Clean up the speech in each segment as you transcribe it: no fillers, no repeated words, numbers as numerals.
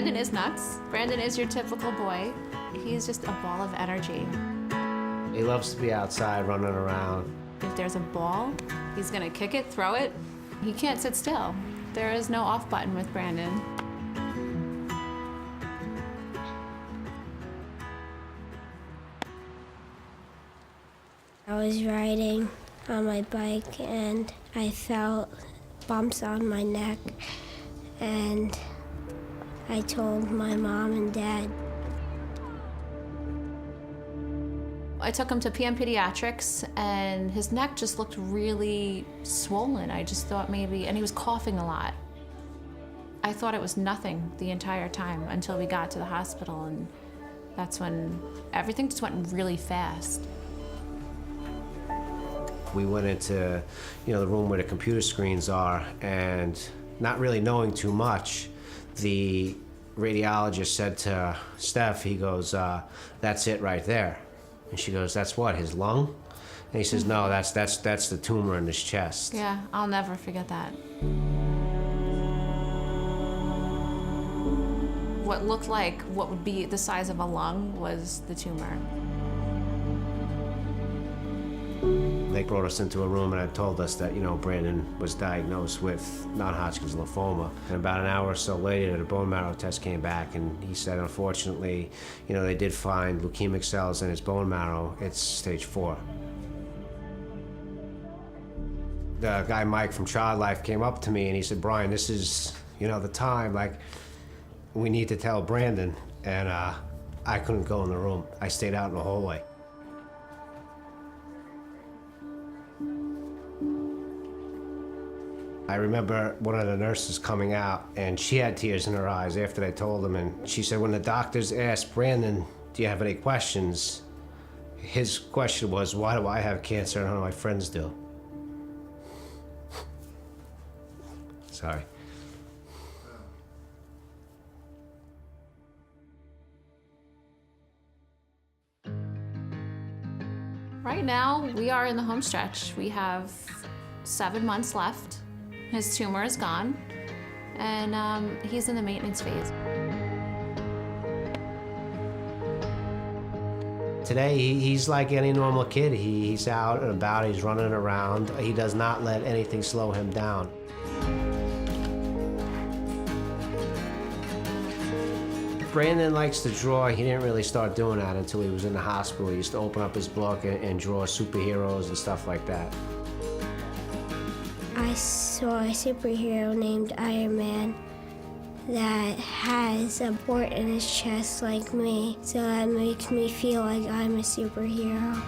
Brandon is nuts. Brandon is your typical boy. He's just a ball of energy. He loves to be outside running around. If there's a ball, he's gonna kick it, throw it. He can't sit still. There is no off button with Brandon. I was riding on my bike and I felt bumps on my neck, and I told my mom and dad. I took him to PM Pediatrics and his neck just looked really swollen. I just thought maybe, and he was coughing a lot. I thought it was nothing the entire time until we got to the hospital, and that's when everything just went really fast. We went into, the room where the computer screens are, and not really knowing too much, the radiologist said to Steph, he goes, "That's it right there." And she goes, "That's what, his lung?" And he says, "No, that's the tumor in his chest." Yeah, I'll never forget that. What looked like what would be the size of a lung was the tumor. They brought us into a room and had told us that, Brandon was diagnosed with non-Hodgkin's lymphoma. And about an hour or so later, the bone marrow test came back, and he said, unfortunately, they did find leukemic cells in his bone marrow. It's stage 4. The guy, Mike from Child Life, came up to me and he said, "Brian, this is, the time, we need to tell Brandon." And I couldn't go in the room. I stayed out in the hallway. I remember one of the nurses coming out, and she had tears in her eyes after they told him, and she said, when the doctors asked Brandon, "Do you have any questions?" his question was, "Why do I have cancer and none of my friends do?" Sorry. Right now, we are in the home stretch. We have 7 months left. His tumor is gone, and he's in the maintenance phase. Today, he's like any normal kid. He's out and about, he's running around. He does not let anything slow him down. Brandon likes to draw. He didn't really start doing that until he was in the hospital. He used to open up his book and draw superheroes and stuff like that. I saw a superhero named Iron Man that has a port in his chest like me, so that makes me feel like I'm a superhero.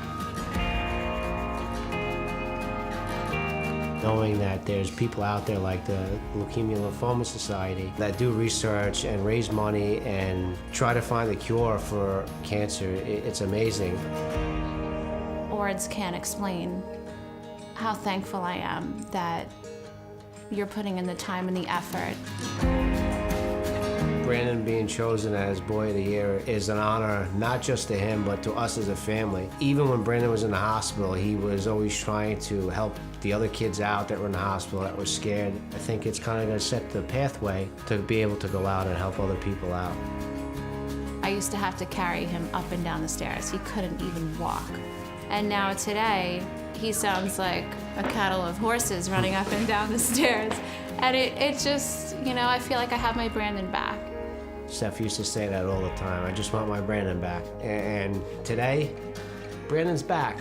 Knowing that there's people out there like the Leukemia Lymphoma Society that do research and raise money and try to find a cure for cancer, it's amazing. Words can't explain how thankful I am that you're putting in the time and the effort. Brandon being chosen as Boy of the Year is an honor, not just to him, but to us as a family. Even when Brandon was in the hospital, he was always trying to help the other kids out that were in the hospital that were scared. I think it's kind of going to set the pathway to be able to go out and help other people out. I used to have to carry him up and down the stairs. He couldn't even walk. And now today, he sounds like a cattle of horses running up and down the stairs. And it just, I feel like I have my Brandon back. Steph used to say that all the time. I just want my Brandon back. And today, Brandon's back.